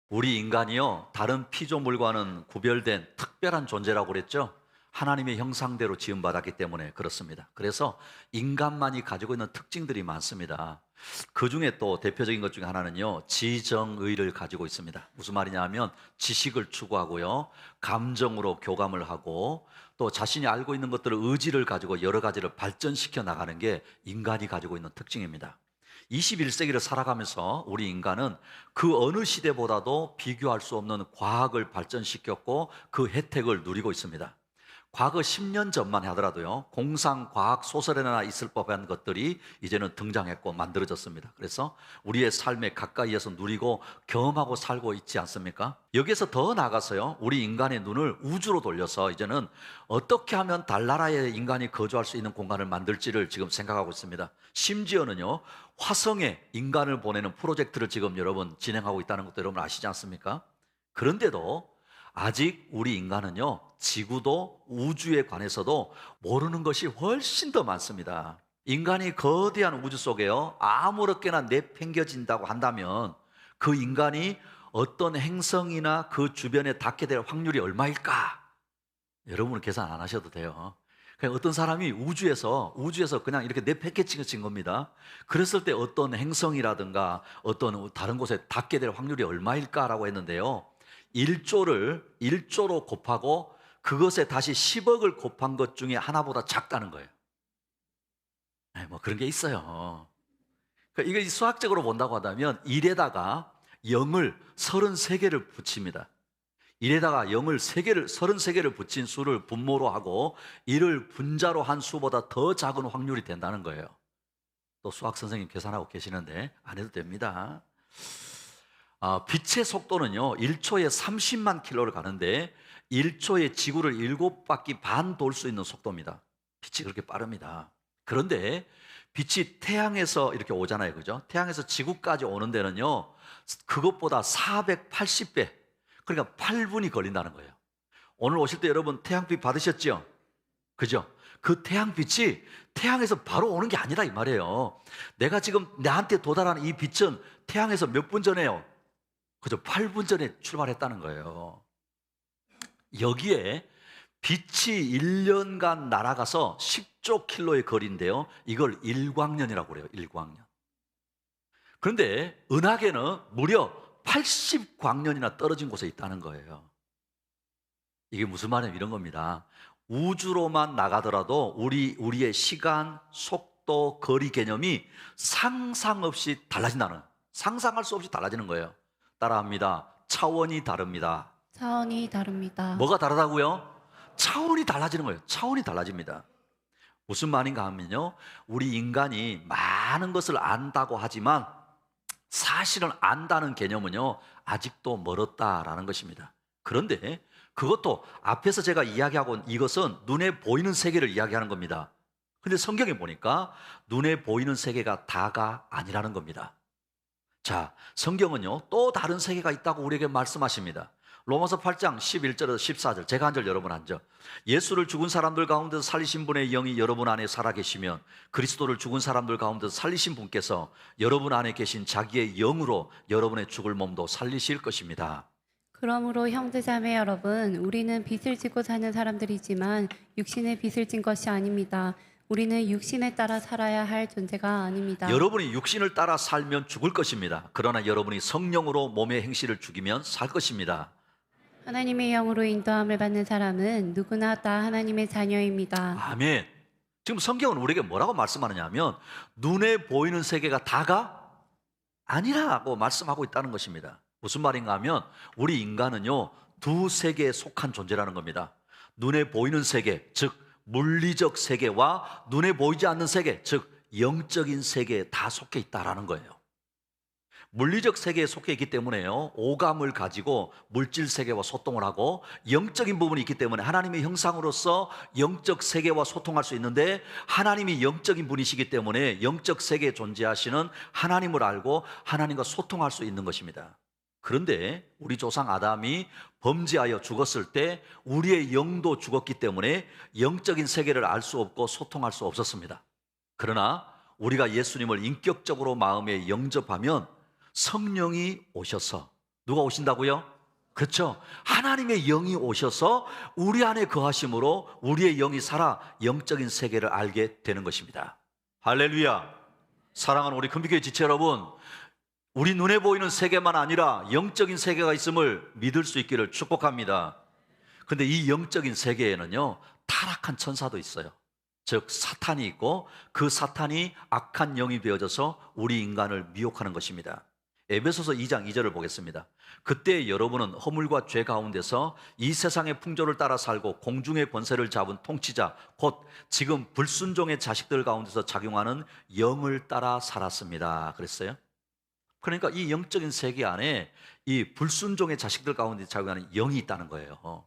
우리 인간이요, 다른 피조물과는 구별된 특별한 존재라고 그랬죠? 하나님의 형상대로 지음받았기 때문에 그렇습니다. 그래서 인간만이 가지고 있는 특징들이 많습니다. 그 중에 또 대표적인 것 중에 하나는요, 지정의를 가지고 있습니다. 무슨 말이냐 하면 지식을 추구하고요, 감정으로 교감을 하고, 또 자신이 알고 있는 것들을 의지를 가지고 여러 가지를 발전시켜 나가는 게 인간이 가지고 있는 특징입니다. 21세기를 살아가면서 우리 인간은 그 어느 시대보다도 비교할 수 없는 과학을 발전시켰고 그 혜택을 누리고 있습니다. 과거 10년 전만 하더라도요, 공상과학 소설에나 있을 법한 것들이 이제는 등장했고 만들어졌습니다. 그래서 우리의 삶에 가까이에서 누리고 경험하고 살고 있지 않습니까? 여기에서 더 나아가서요, 우리 인간의 눈을 우주로 돌려서 이제는 어떻게 하면 달나라에 인간이 거주할 수 있는 공간을 만들지를 지금 생각하고 있습니다. 심지어는요, 화성에 인간을 보내는 프로젝트를 지금 여러분 진행하고 있다는 것도 여러분 아시지 않습니까? 그런데도 아직 우리 인간은요, 지구도 우주에 관해서도 모르는 것이 훨씬 더 많습니다. 인간이 거대한 우주 속에요, 아무렇게나 내팽겨진다고 한다면 그 인간이 어떤 행성이나 그 주변에 닿게 될 확률이 얼마일까? 여러분은 계산 안 하셔도 돼요. 그냥 어떤 사람이 우주에서 그냥 이렇게 내팽개친 겁니다. 그랬을 때 어떤 행성이라든가 어떤 다른 곳에 닿게 될 확률이 얼마일까라고 했는데요, 1조로 곱하고 그것에 다시 10억을 곱한 것 중에 하나보다 작다는 거예요. 뭐 그런 게 있어요. 그러니까 이거 수학적으로 본다고 하다면 1에다가 0을 33개를 붙입니다. 1에다가 0을 33개를 붙인 수를 분모로 하고 1을 분자로 한 수보다 더 작은 확률이 된다는 거예요. 또 수학 선생님 계산하고 계시는데 안 해도 됩니다. 빛의 속도는요, 1초에 30만 킬로를 가는데 1초에 지구를 7바퀴 반 돌 수 있는 속도입니다. 빛이 그렇게 빠릅니다. 그런데 빛이 태양에서 이렇게 오잖아요, 그죠? 태양에서 지구까지 오는 데는요, 그것보다 480배, 그러니까 8분이 걸린다는 거예요. 오늘 오실 때 여러분 태양빛 받으셨죠? 그죠? 그 태양빛이 태양에서 바로 오는 게 아니라 이 말이에요. 내가 지금 나한테 도달하는 이 빛은 태양에서 몇 분 전에요? 그죠? 8분 전에 출발했다는 거예요. 여기에 빛이 1년간 날아가서 10조 킬로의 거리인데요, 이걸 일광년이라고 그래요. 일광년. 그런데 은하계는 무려 80광년이나 떨어진 곳에 있다는 거예요. 이게 무슨 말이냐면 이런 겁니다. 우주로만 나가더라도 우리의 시간, 속도, 거리 개념이 상상할 수 없이 달라지는 거예요. 따라합니다. 차원이 다릅니다. 차원이 다릅니다. 뭐가 다르다고요? 차원이 달라지는 거예요. 차원이 달라집니다. 무슨 말인가 하면요, 우리 인간이 많은 것을 안다고 하지만 사실은 안다는 개념은요, 아직도 멀었다라는 것입니다. 그런데 그것도 앞에서 제가 이야기하고 온 이것은 눈에 보이는 세계를 이야기하는 겁니다. 근데 성경에 보니까 눈에 보이는 세계가 다가 아니라는 겁니다. 자, 성경은요, 또 다른 세계가 있다고 우리에게 말씀하십니다. 로마서 8장 11절에서 14절, 제가 한 절 여러분 한 절. 예수를 죽은 사람들 가운데서 살리신 분의 영이 여러분 안에 살아계시면 그리스도를 죽은 사람들 가운데서 살리신 분께서 여러분 안에 계신 자기의 영으로 여러분의 죽을 몸도 살리실 것입니다. 그러므로 형제자매 여러분, 우리는 빚을 지고 사는 사람들이지만 육신의 빚을 진 것이 아닙니다. 우리는 육신에 따라 살아야 할 존재가 아닙니다. 여러분이 육신을 따라 살면 죽을 것입니다. 그러나 여러분이 성령으로 몸의 행실을 죽이면 살 것입니다. 하나님의 영으로 인도함을 받는 사람은 누구나 다 하나님의 자녀입니다. 아멘. 지금 성경은 우리에게 뭐라고 말씀하느냐 하면 눈에 보이는 세계가 다가 아니라고 말씀하고 있다는 것입니다. 무슨 말인가 하면 우리 인간은요, 두 세계에 속한 존재라는 겁니다. 눈에 보이는 세계, 즉 물리적 세계와 눈에 보이지 않는 세계, 즉 영적인 세계에 다 속해 있다라는 거예요. 물리적 세계에 속해 있기 때문에요, 오감을 가지고 물질 세계와 소통을 하고, 영적인 부분이 있기 때문에 하나님의 형상으로서 영적 세계와 소통할 수 있는데, 하나님이 영적인 분이시기 때문에 영적 세계에 존재하시는 하나님을 알고 하나님과 소통할 수 있는 것입니다. 그런데 우리 조상 아담이 범죄하여 죽었을 때 우리의 영도 죽었기 때문에 영적인 세계를 알 수 없고 소통할 수 없었습니다. 그러나 우리가 예수님을 인격적으로 마음에 영접하면 성령이 오셔서 누가 오신다고요? 그렇죠. 하나님의 영이 오셔서 우리 안에 거하심으로 우리의 영이 살아 영적인 세계를 알게 되는 것입니다. 할렐루야. 사랑하는 우리 금빛교회 지체 여러분, 우리 눈에 보이는 세계만 아니라 영적인 세계가 있음을 믿을 수 있기를 축복합니다. 근데 이 영적인 세계에는요, 타락한 천사도 있어요. 즉 사탄이 있고, 그 사탄이 악한 영이 되어져서 우리 인간을 미혹하는 것입니다. 에베소서 2장 2절을 보겠습니다. 그때 여러분은 허물과 죄 가운데서 이 세상의 풍조를 따라 살고 공중의 권세를 잡은 통치자, 곧 지금 불순종의 자식들 가운데서 작용하는 영을 따라 살았습니다. 그랬어요. 그러니까 이 영적인 세계 안에 이 불순종의 자식들 가운데 작용하는 영이 있다는 거예요.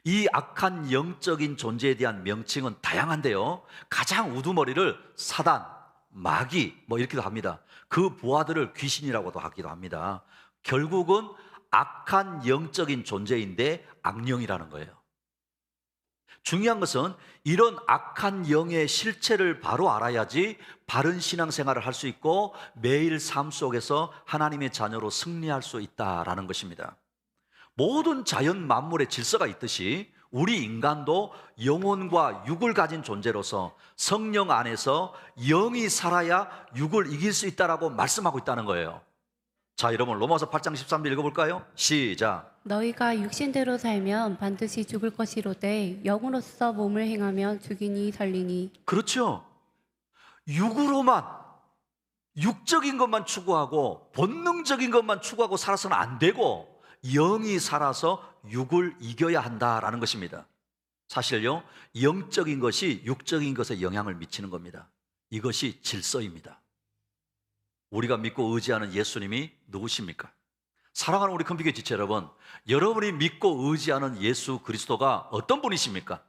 이 악한 영적인 존재에 대한 명칭은 다양한데요, 가장 우두머리를 사단, 마귀 뭐 이렇게도 합니다. 그 부하들을 귀신이라고도 하기도 합니다. 결국은 악한 영적인 존재인데 악령이라는 거예요. 중요한 것은 이런 악한 영의 실체를 바로 알아야지 바른 신앙생활을 할 수 있고 매일 삶 속에서 하나님의 자녀로 승리할 수 있다라는 것입니다. 모든 자연 만물의 질서가 있듯이 우리 인간도 영혼과 육을 가진 존재로서 성령 안에서 영이 살아야 육을 이길 수 있다라고 말씀하고 있다는 거예요. 자, 여러분 로마서 8장 13절 읽어볼까요? 시작. 너희가 육신대로 살면 반드시 죽을 것이로되 영으로서 몸을 행하면 죽이니 살리니. 그렇죠. 육으로만, 육적인 것만 추구하고 본능적인 것만 추구하고 살아서는 안 되고 영이 살아서 육을 이겨야 한다라는 것입니다. 사실요, 영적인 것이 육적인 것에 영향을 미치는 겁니다. 이것이 질서입니다. 우리가 믿고 의지하는 예수님이 누구십니까? 사랑하는 우리 금빛교회 지체 여러분, 여러분이 믿고 의지하는 예수 그리스도가 어떤 분이십니까?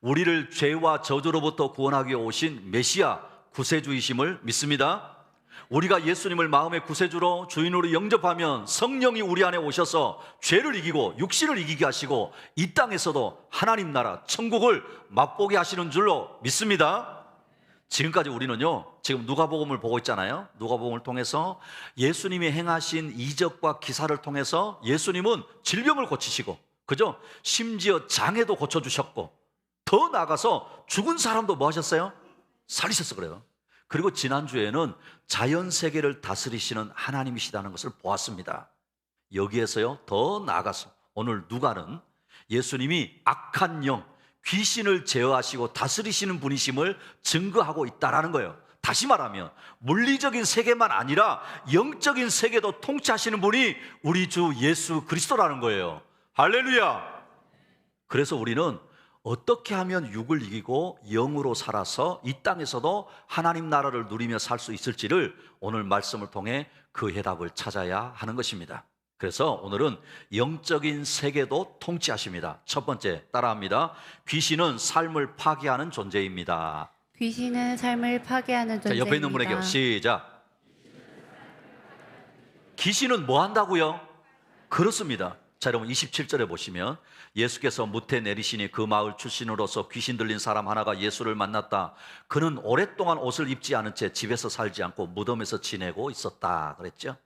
우리를 죄와 저주로부터 구원하기 위해 오신 메시아 구세주이심을 믿습니다. 우리가 예수님을 마음의 구세주로 주인으로 영접하면 성령이 우리 안에 오셔서 죄를 이기고 육신을 이기게 하시고 이 땅에서도 하나님 나라 천국을 맛보게 하시는 줄로 믿습니다. 지금까지 우리는요, 지금 누가복음을 보고 있잖아요. 누가복음을 통해서 예수님이 행하신 이적과 기사를 통해서 예수님은 질병을 고치시고, 그죠? 심지어 장애도 고쳐주셨고, 더 나아가서 죽은 사람도 뭐 하셨어요? 살리셨어. 그래요. 그리고 지난주에는 자연세계를 다스리시는 하나님이시다는 것을 보았습니다. 여기에서요, 더 나아가서 오늘 누가는 예수님이 악한 영, 귀신을 제어하시고 다스리시는 분이심을 증거하고 있다는 거예요. 다시 말하면 물리적인 세계만 아니라 영적인 세계도 통치하시는 분이 우리 주 예수 그리스도라는 거예요. 할렐루야. 그래서 우리는 어떻게 하면 육을 이기고 영으로 살아서 이 땅에서도 하나님 나라를 누리며 살 수 있을지를 오늘 말씀을 통해 그 해답을 찾아야 하는 것입니다. 그래서 오늘은 영적인 세계도 통치하십니다. 첫 번째, 따라합니다. 귀신은 삶을 파괴하는 존재입니다. 귀신은 삶을 파괴하는 자, 존재입니다. 옆에 있는 분에게 시작. 귀신은 뭐 한다고요? 그렇습니다. 자, 여러분 27절에 보시면 예수께서 무태 내리시니 그 마을 출신으로서 귀신 들린 사람 하나가 예수를 만났다. 그는 오랫동안 옷을 입지 않은 채 집에서 살지 않고 무덤에서 지내고 있었다 그랬죠.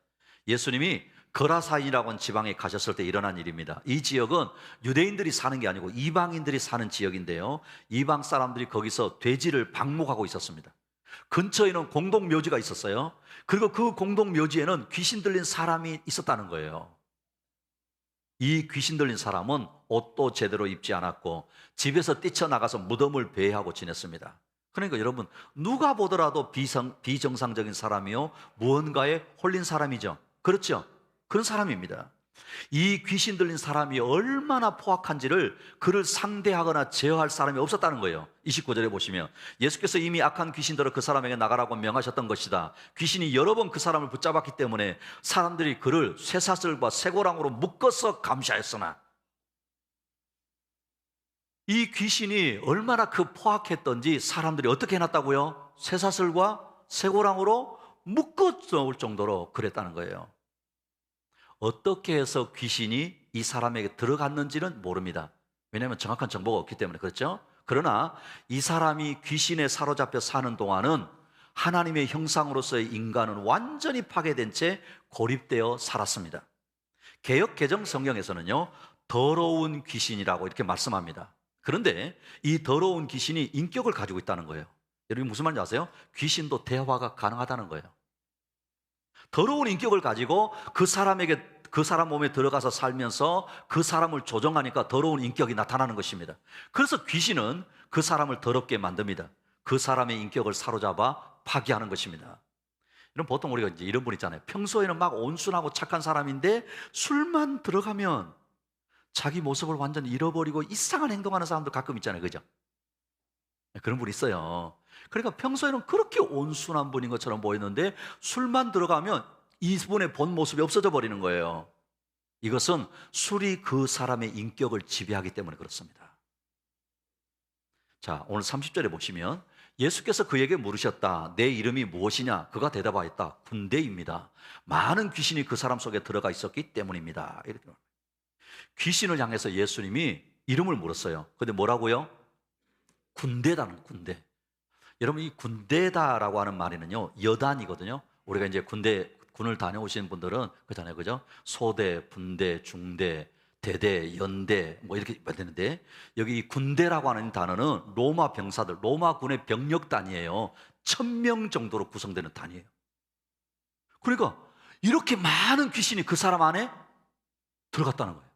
예수님이 거라사인이라고 하는 지방에 가셨을 때 일어난 일입니다. 이 지역은 유대인들이 사는 게 아니고 이방인들이 사는 지역인데요, 이방 사람들이 거기서 돼지를 방목하고 있었습니다. 근처에는 공동묘지가 있었어요. 그리고 그 공동묘지에는 귀신 들린 사람이 있었다는 거예요. 이 귀신 들린 사람은 옷도 제대로 입지 않았고 집에서 뛰쳐나가서 무덤을 배회하고 지냈습니다. 그러니까 여러분, 누가 보더라도 비정상적인 사람이요, 무언가에 홀린 사람이죠. 그렇죠? 그런 사람입니다. 이 귀신 들린 사람이 얼마나 포악한지를 그를 상대하거나 제어할 사람이 없었다는 거예요. 29절에 보시면 예수께서 이미 악한 귀신들을 그 사람에게 나가라고 명하셨던 것이다. 귀신이 여러 번 그 사람을 붙잡았기 때문에 사람들이 그를 쇠사슬과 쇠고랑으로 묶어서 감시하였으나, 이 귀신이 얼마나 그 포악했던지 사람들이 어떻게 해놨다고요? 쇠사슬과 쇠고랑으로 묶어놓을 정도로 그랬다는 거예요. 어떻게 해서 귀신이 이 사람에게 들어갔는지는 모릅니다. 왜냐하면 정확한 정보가 없기 때문에. 그렇죠? 그러나 이 사람이 귀신에 사로잡혀 사는 동안은 하나님의 형상으로서의 인간은 완전히 파괴된 채 고립되어 살았습니다. 개역 개정 성경에서는요, 더러운 귀신이라고 이렇게 말씀합니다. 그런데 이 더러운 귀신이 인격을 가지고 있다는 거예요. 여러분 무슨 말인지 아세요? 귀신도 대화가 가능하다는 거예요. 더러운 인격을 가지고 그 사람 몸에 들어가서 살면서 그 사람을 조종하니까 더러운 인격이 나타나는 것입니다. 그래서 귀신은 그 사람을 더럽게 만듭니다. 그 사람의 인격을 사로잡아 파괴하는 것입니다. 이런 보통 우리가 이제 이런 분 있잖아요. 평소에는 막 온순하고 착한 사람인데 술만 들어가면 자기 모습을 완전히 잃어버리고 이상한 행동하는 사람도 가끔 있잖아요. 그죠? 그런 분 있어요. 그러니까 평소에는 그렇게 온순한 분인 것처럼 보이는데 술만 들어가면 이분의 본 모습이 없어져 버리는 거예요. 이것은 술이 그 사람의 인격을 지배하기 때문에 그렇습니다. 자, 오늘 30절에 보시면 예수께서 그에게 물으셨다. 내 이름이 무엇이냐? 그가 대답하였다. 군대입니다. 많은 귀신이 그 사람 속에 들어가 있었기 때문입니다. 이렇게 말합니다. 귀신을 향해서 예수님이 이름을 물었어요. 근데 뭐라고요? 군대다는 군대. 여러분 이 군대다라고 하는 말에는요 여단이거든요. 우리가 이제 군을 다녀오신 분들은 그잖아요, 그죠? 소대, 분대, 중대, 대대, 연대 뭐 이렇게 되는데 여기 이 군대라고 하는 단어는 로마 병사들, 로마 군의 병력 단위예요. 1000명 정도로 구성되는 단위예요. 그러니까 이렇게 많은 귀신이 그 사람 안에 들어갔다는 거예요.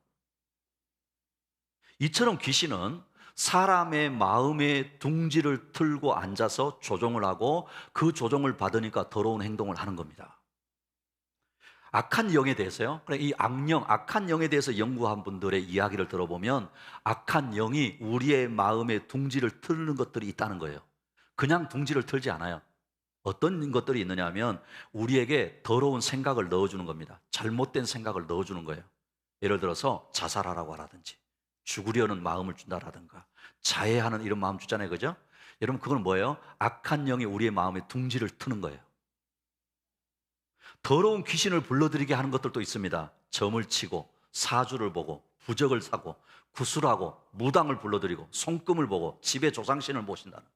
이처럼 귀신은 사람의 마음의 둥지를 틀고 앉아서 조종을 하고 그 조종을 받으니까 더러운 행동을 하는 겁니다. 악한 영에 대해서요. 이 악령, 악한 영에 대해서 연구한 분들의 이야기를 들어보면 악한 영이 우리의 마음의 둥지를 틀는 것들이 있다는 거예요. 그냥 둥지를 틀지 않아요. 어떤 것들이 있느냐 하면 우리에게 더러운 생각을 넣어주는 겁니다. 잘못된 생각을 넣어주는 거예요. 예를 들어서 자살하라고 하라든지 죽으려는 마음을 준다라든가 자해하는 이런 마음 주잖아요, 그죠? 여러분 그건 뭐예요? 악한 영이 우리의 마음에 둥지를 트는 거예요. 더러운 귀신을 불러들이게 하는 것들도 있습니다. 점을 치고 사주를 보고 부적을 사고 구슬하고 무당을 불러들이고 손금을 보고 집에 조상신을 모신다는 거,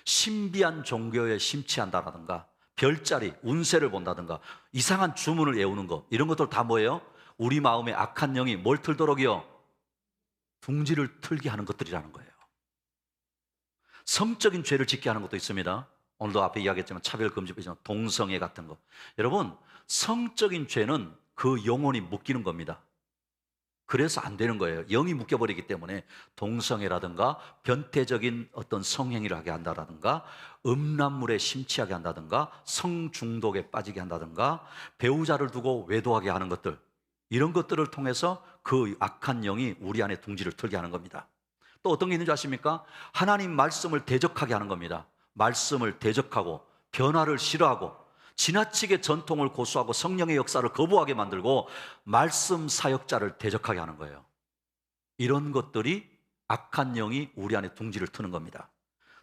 신비한 종교에 심취한다라든가 별자리, 운세를 본다든가 이상한 주문을 외우는 거, 이런 것들 다 뭐예요? 우리 마음에 악한 영이 뭘 틀도록이요? 둥지를 틀게 하는 것들이라는 거예요. 성적인 죄를 짓게 하는 것도 있습니다. 오늘도 앞에 이야기했지만 차별금지법이지만 동성애 같은 거. 여러분 성적인 죄는 그 영혼이 묶이는 겁니다. 그래서 안 되는 거예요. 영이 묶여버리기 때문에 동성애라든가 변태적인 어떤 성행위를 하게 한다든가 음란물에 심취하게 한다든가 성중독에 빠지게 한다든가 배우자를 두고 외도하게 하는 것들, 이런 것들을 통해서 그 악한 영이 우리 안에 둥지를 틀게 하는 겁니다. 또 어떤 게 있는지 아십니까? 하나님 말씀을 대적하게 하는 겁니다. 말씀을 대적하고 변화를 싫어하고 지나치게 전통을 고수하고 성령의 역사를 거부하게 만들고 말씀 사역자를 대적하게 하는 거예요. 이런 것들이 악한 영이 우리 안에 둥지를 트는 겁니다.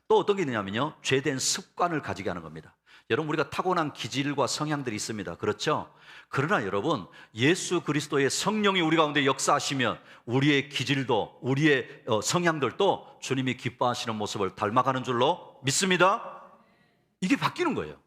또 어떤 게 있느냐면요, 죄된 습관을 가지게 하는 겁니다. 여러분 우리가 타고난 기질과 성향들이 있습니다. 그렇죠? 그러나 여러분 예수 그리스도의 성령이 우리 가운데 역사하시면 우리의 기질도 우리의 성향들도 주님이 기뻐하시는 모습을 닮아가는 줄로 믿습니다. 이게 바뀌는 거예요.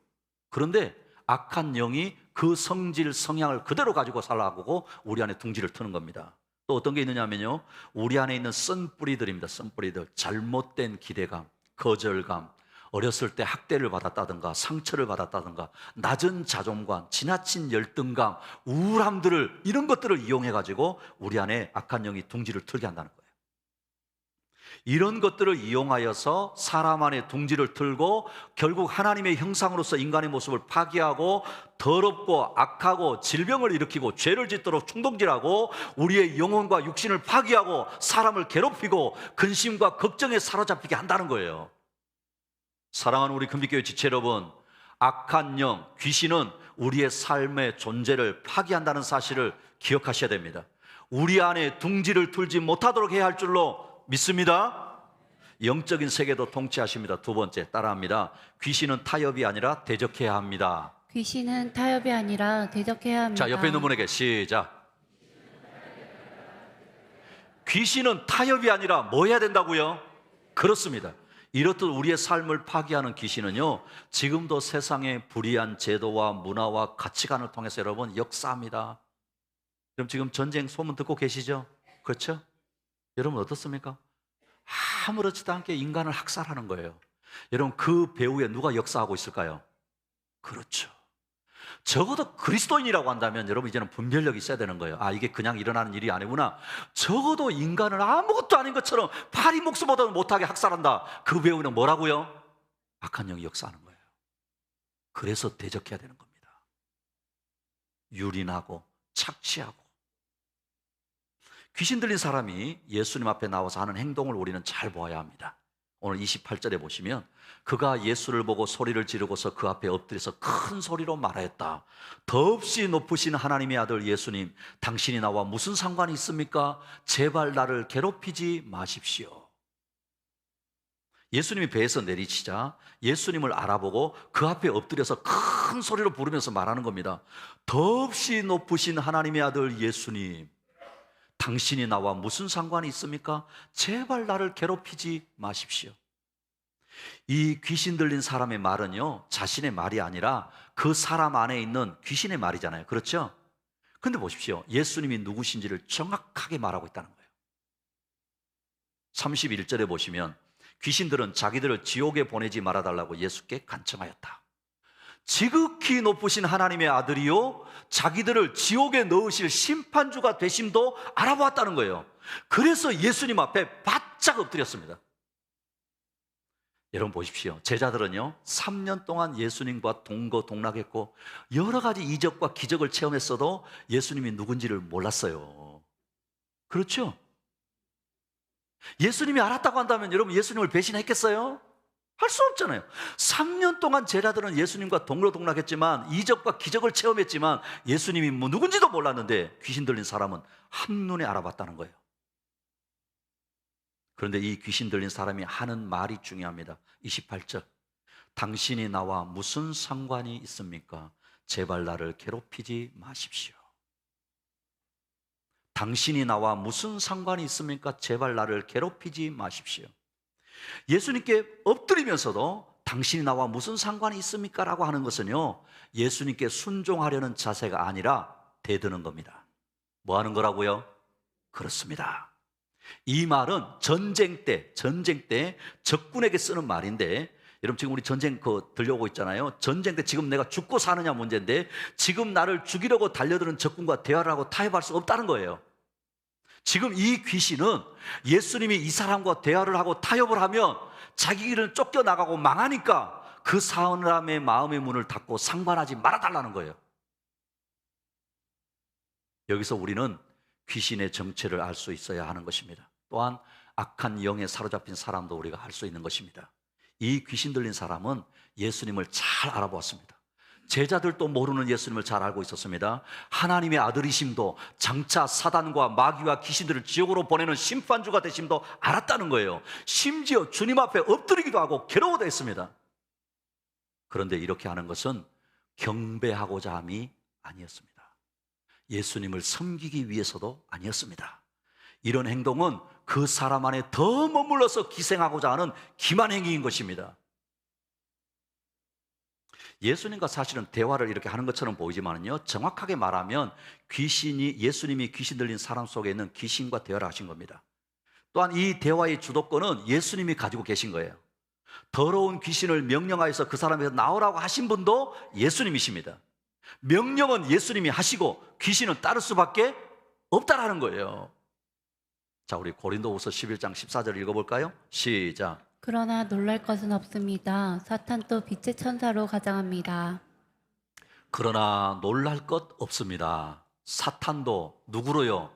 그런데 악한 영이 그 성질 성향을 그대로 가지고 살아가고 우리 안에 둥지를 트는 겁니다. 또 어떤 게 있느냐면요, 우리 안에 있는 쓴뿌리들입니다. 쓴뿌리들. 잘못된 기대감, 거절감, 어렸을 때 학대를 받았다든가 상처를 받았다든가 낮은 자존감, 지나친 열등감, 우울함들을, 이런 것들을 이용해 가지고 우리 안에 악한 영이 둥지를 틀게 한다는 거예요. 이런 것들을 이용하여서 사람 안에 둥지를 틀고 결국 하나님의 형상으로서 인간의 모습을 파괴하고 더럽고 악하고 질병을 일으키고 죄를 짓도록 충동질하고 우리의 영혼과 육신을 파괴하고 사람을 괴롭히고 근심과 걱정에 사로잡히게 한다는 거예요. 사랑하는 우리 금빛교회 지체 여러분, 악한 영, 귀신은 우리의 삶의 존재를 파괴한다는 사실을 기억하셔야 됩니다. 우리 안에 둥지를 틀지 못하도록 해야 할 줄로 믿습니다. 영적인 세계도 통치하십니다. 두 번째, 따라합니다. 귀신은 타협이 아니라 대적해야 합니다. 귀신은 타협이 아니라 대적해야 합니다. 자, 옆에 있는 분에게 시작. 귀신은 타협이 아니라 뭐 해야 된다고요? 그렇습니다. 이렇듯 우리의 삶을 파괴하는 귀신은요, 지금도 세상의 불의한 제도와 문화와 가치관을 통해서 여러분 역사합니다. 그럼 지금 전쟁 소문 듣고 계시죠? 그렇죠? 여러분 어떻습니까? 아무렇지도 않게 인간을 학살하는 거예요. 여러분 그 배후에 누가 역사하고 있을까요? 그렇죠. 적어도 그리스도인이라고 한다면 여러분 이제는 분별력이 있어야 되는 거예요. 아, 이게 그냥 일어나는 일이 아니구나. 적어도 인간을 아무것도 아닌 것처럼 파리 목숨보다도 못하게 학살한다. 그 배후는 뭐라고요? 악한 영이 역사하는 거예요. 그래서 대적해야 되는 겁니다. 유린하고 착취하고. 귀신 들린 사람이 예수님 앞에 나와서 하는 행동을 우리는 잘 보아야 합니다. 오늘 28절에 보시면 그가 예수를 보고 소리를 지르고서 그 앞에 엎드려서 큰 소리로 말하였다. 더없이 높으신 하나님의 아들 예수님, 당신이 나와 무슨 상관이 있습니까? 제발 나를 괴롭히지 마십시오. 예수님이 배에서 내리치자 예수님을 알아보고 그 앞에 엎드려서 큰 소리로 부르면서 말하는 겁니다. 더없이 높으신 하나님의 아들 예수님, 당신이 나와 무슨 상관이 있습니까? 제발 나를 괴롭히지 마십시오. 이 귀신 들린 사람의 말은요, 자신의 말이 아니라 그 사람 안에 있는 귀신의 말이잖아요. 그렇죠? 근데 보십시오. 예수님이 누구신지를 정확하게 말하고 있다는 거예요. 31절에 보시면 귀신들은 자기들을 지옥에 보내지 말아달라고 예수께 간청하였다. 지극히 높으신 하나님의 아들이요 자기들을 지옥에 넣으실 심판주가 되심도 알아보았다는 거예요. 그래서 예수님 앞에 바짝 엎드렸습니다. 여러분 보십시오. 제자들은요 3년 동안 예수님과 동거동락했고 여러 가지 이적과 기적을 체험했어도 예수님이 누군지를 몰랐어요. 그렇죠? 예수님이 알았다고 한다면 여러분 예수님을 배신했겠어요? 할 수 없잖아요. 3년 동안 제자들은 예수님과 동로동락했지만 이적과 기적을 체험했지만 예수님이 뭐 누군지도 몰랐는데 귀신 들린 사람은 한눈에 알아봤다는 거예요. 그런데 이 귀신 들린 사람이 하는 말이 중요합니다. 28절. 당신이 나와 무슨 상관이 있습니까? 제발 나를 괴롭히지 마십시오. 당신이 나와 무슨 상관이 있습니까? 제발 나를 괴롭히지 마십시오. 예수님께 엎드리면서도 당신이 나와 무슨 상관이 있습니까? 라고 하는 것은요 예수님께 순종하려는 자세가 아니라 대드는 겁니다. 뭐 하는 거라고요? 그렇습니다. 이 말은 전쟁 때 적군에게 쓰는 말인데 여러분 지금 우리 전쟁 들려오고 있잖아요. 전쟁 때 지금 내가 죽고 사느냐 문제인데 지금 나를 죽이려고 달려드는 적군과 대화를 하고 타협할 수 없다는 거예요. 지금 이 귀신은 예수님이 이 사람과 대화를 하고 타협을 하면 자기 길을 쫓겨나가고 망하니까 그 사람의 마음의 문을 닫고 상관하지 말아달라는 거예요. 여기서 우리는 귀신의 정체를 알 수 있어야 하는 것입니다. 또한 악한 영에 사로잡힌 사람도 우리가 알 수 있는 것입니다. 이 귀신 들린 사람은 예수님을 잘 알아보았습니다. 제자들도 모르는 예수님을 잘 알고 있었습니다. 하나님의 아들이심도 장차 사단과 마귀와 귀신들을 지옥으로 보내는 심판주가 되심도 알았다는 거예요. 심지어 주님 앞에 엎드리기도 하고 괴로워도 했습니다. 그런데 이렇게 하는 것은 경배하고자 함이 아니었습니다. 예수님을 섬기기 위해서도 아니었습니다. 이런 행동은 그 사람 안에 더 머물러서 기생하고자 하는 기만 행위인 것입니다. 예수님과 사실은 대화를 이렇게 하는 것처럼 보이지만요 정확하게 말하면 예수님이 귀신 들린 사람 속에 있는 귀신과 대화를 하신 겁니다. 또한 이 대화의 주도권은 예수님이 가지고 계신 거예요. 더러운 귀신을 명령하여서 그 사람에서 나오라고 하신 분도 예수님이십니다. 명령은 예수님이 하시고 귀신은 따를 수밖에 없다라는 거예요. 자, 우리 고린도후서 11장 14절 읽어볼까요? 시작. 그러나 놀랄 것은 없습니다. 사탄 또 빛의 천사로 가장합니다. 그러나 놀랄 것 없습니다. 사탄도 누구로요?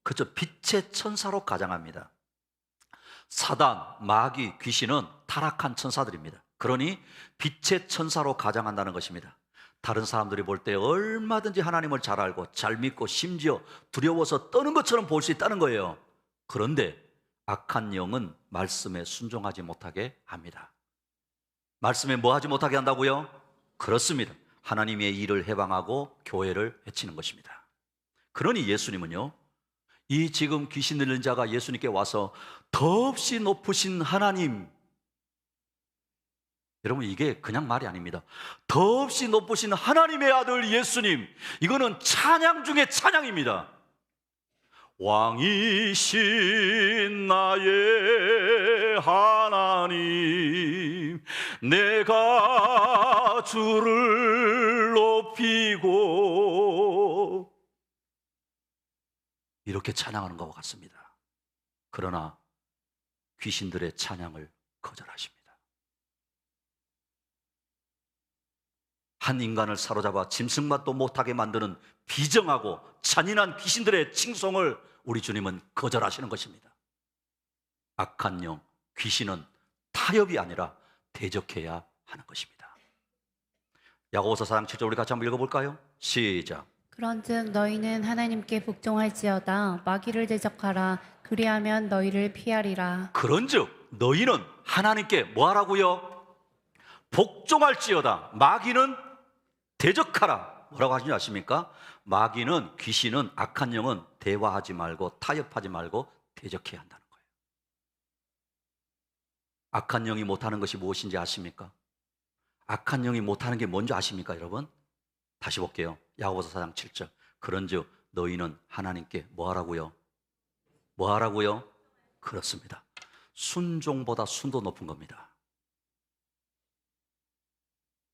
그저 빛의 천사로 가장합니다. 사단, 마귀, 귀신은 타락한 천사들입니다. 그러니 빛의 천사로 가장한다는 것입니다. 다른 사람들이 볼 때 얼마든지 하나님을 잘 알고 잘 믿고 심지어 두려워서 떠는 것처럼 볼 수 있다는 거예요. 그런데 악한 영은 말씀에 순종하지 못하게 합니다. 말씀에 뭐 하지 못하게 한다고요? 그렇습니다. 하나님의 일을 해방하고 교회를 해치는 것입니다. 그러니 예수님은요 이 지금 귀신 들린 자가 예수님께 와서 더없이 높으신 하나님, 여러분, 이게 그냥 말이 아닙니다. 더없이 높으신 하나님의 아들 예수님, 이거는 찬양 중에 찬양입니다. 왕이신 나의 하나님, 내가 주를 높이고, 이렇게 찬양하는 것과 같습니다. 그러나 귀신들의 찬양을 거절하십니다. 한 인간을 사로잡아 짐승맛도 못하게 만드는 비정하고 잔인한 귀신들의 칭송을 우리 주님은 거절하시는 것입니다. 악한 영, 귀신은 타협이 아니라 대적해야 하는 것입니다. 야고보서 4장 7절 우리 같이 한번 읽어볼까요? 시작. 그런즉 너희는 하나님께 복종할지어다. 마귀를 대적하라. 그리하면 너희를 피하리라. 그런즉 너희는 하나님께 뭐하라고요? 복종할지어다. 마귀는 대적하라. 뭐라고 하시는지 아십니까? 마귀는, 귀신은, 악한 영은 대화하지 말고 타협하지 말고 대적해야 한다는 거예요. 악한 영이 못하는 것이 무엇인지 아십니까? 악한 영이 못하는 게 뭔지 아십니까, 여러분? 다시 볼게요. 야고보서 4장 7절. 그런즉 너희는 하나님께 뭐하라고요? 뭐하라고요? 그렇습니다. 순종보다 순도 높은 겁니다.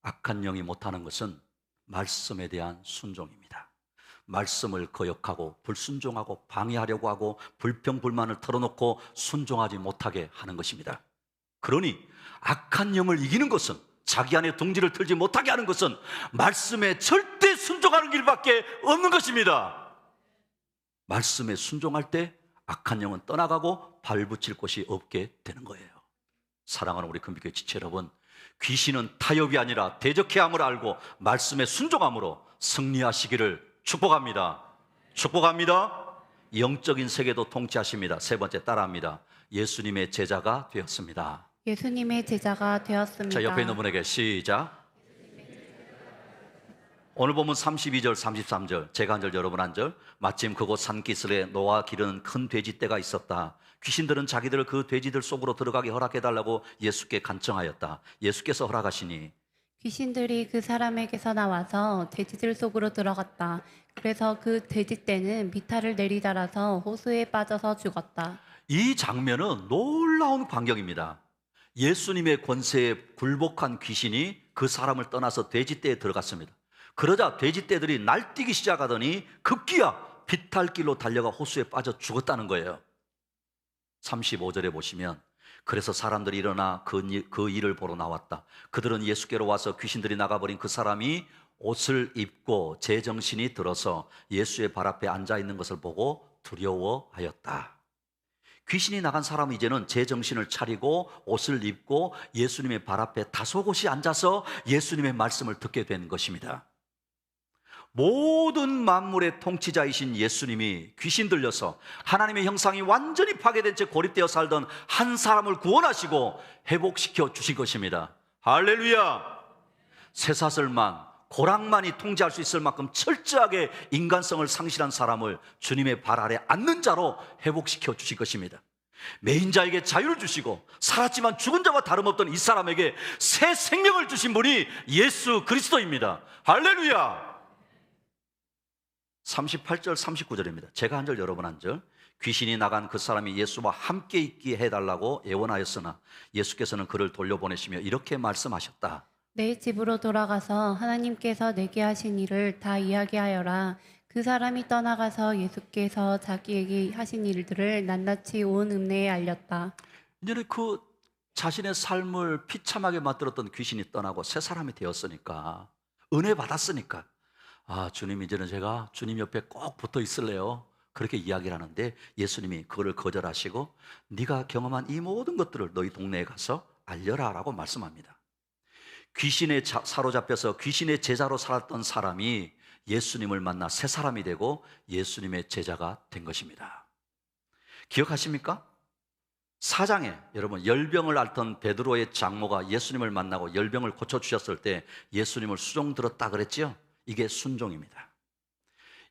악한 영이 못하는 것은 말씀에 대한 순종입니다. 말씀을 거역하고 불순종하고 방해하려고 하고 불평불만을 털어놓고 순종하지 못하게 하는 것입니다. 그러니 악한 영을 이기는 것은, 자기 안에 둥지를 틀지 못하게 하는 것은 말씀에 절대 순종하는 길밖에 없는 것입니다. 말씀에 순종할 때 악한 영은 떠나가고 발붙일 곳이 없게 되는 거예요. 사랑하는 우리 금빛교회 지체 여러분, 귀신은 타협이 아니라 대적해야 함을 알고 말씀에 순종함으로 승리하시기를 축복합니다. 축복합니다. 영적인 세계도 통치하십니다. 세 번째, 따라합니다. 예수님의 제자가 되었습니다. 예수님의 제자가 되었습니다. 자, 옆에 있는 분에게 시작. 오늘 보면 32절, 33절, 제가 한 절, 여러분 한 절. 마침 그곳 산기슭에 노아 기르는 큰 돼지떼가 있었다. 귀신들은 자기들을 그 돼지들 속으로 들어가게 허락해달라고 예수께 간청하였다. 예수께서 허락하시니 귀신들이 그 사람에게서 나와서 돼지들 속으로 들어갔다. 그래서 그 돼지떼는 비탈을 내리달아서 호수에 빠져서 죽었다. 이 장면은 놀라운 광경입니다. 예수님의 권세에 굴복한 귀신이 그 사람을 떠나서 돼지떼에 들어갔습니다. 그러자 돼지떼들이 날뛰기 시작하더니 급기야 비탈길로 달려가 호수에 빠져 죽었다는 거예요. 35절에 보시면, 그래서 사람들이 일어나 그 일을 보러 나왔다. 그들은 예수께로 와서 귀신들이 나가버린 그 사람이 옷을 입고 제정신이 들어서 예수의 발 앞에 앉아있는 것을 보고 두려워하였다. 귀신이 나간 사람은 이제는 제정신을 차리고 옷을 입고 예수님의 발 앞에 다소곳이 앉아서 예수님의 말씀을 듣게 된 것입니다. 모든 만물의 통치자이신 예수님이 귀신 들려서 하나님의 형상이 완전히 파괴된 채 고립되어 살던 한 사람을 구원하시고 회복시켜 주신 것입니다. 할렐루야! 쇠사슬만, 고랑만이 통제할 수 있을 만큼 철저하게 인간성을 상실한 사람을 주님의 발 아래 앉는 자로 회복시켜 주신 것입니다. 매인자에게 자유를 주시고 살았지만 죽은 자와 다름없던 이 사람에게 새 생명을 주신 분이 예수 그리스도입니다. 할렐루야! 38절 39절입니다. 제가 한 절, 여러분 한 절. 귀신이 나간 그 사람이 예수와 함께 있게 해달라고 애원하였으나 예수께서는 그를 돌려보내시며 이렇게 말씀하셨다. 내 집으로 돌아가서 하나님께서 내게 하신 일을 다 이야기하여라. 그 사람이 떠나가서 예수께서 자기에게 하신 일들을 낱낱이 온 읍내에 알렸다. 이제는 그 자신의 삶을 비참하게 만들었던 귀신이 떠나고 새 사람이 되었으니까, 은혜 받았으니까, 아, 주님, 이제는 제가 주님 옆에 꼭 붙어 있을래요. 그렇게 이야기를 하는데 예수님이 그거를 거절하시고 네가 경험한 이 모든 것들을 너희 동네에 가서 알려라 라고 말씀합니다. 귀신에 사로잡혀서 귀신의 제자로 살았던 사람이 예수님을 만나 새 사람이 되고 예수님의 제자가 된 것입니다. 기억하십니까? 4장에 여러분, 열병을 앓던 베드로의 장모가 예수님을 만나고 열병을 고쳐주셨을 때 예수님을 수종 들었다 그랬죠? 이게 순종입니다.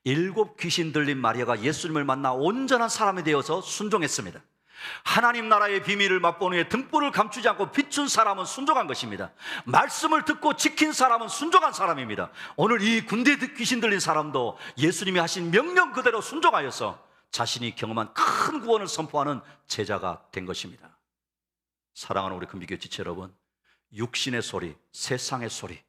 7 귀신 들린 마리아가 예수님을 만나 온전한 사람이 되어서 순종했습니다. 하나님 나라의 비밀을 맛본 후에 등불을 감추지 않고 비춘 사람은 순종한 것입니다. 말씀을 듣고 지킨 사람은 순종한 사람입니다. 오늘 이 군대 귀신 들린 사람도 예수님이 하신 명령 그대로 순종하여서 자신이 경험한 큰 구원을 선포하는 제자가 된 것입니다. 사랑하는 우리 금비교회 지체 여러분, 육신의 소리, 세상의 소리,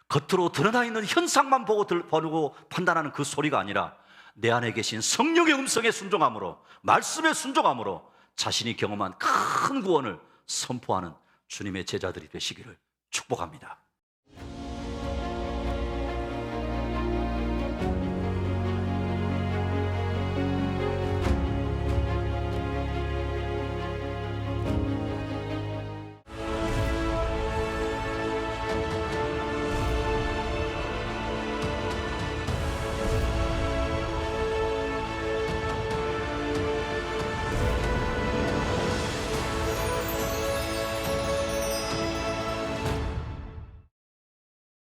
겉으로 드러나 있는 현상만 보고 판단하는 그 소리가 아니라 내 안에 계신 성령의 음성에 순종함으로, 말씀에 순종함으로 자신이 경험한 큰 구원을 선포하는 주님의 제자들이 되시기를 축복합니다.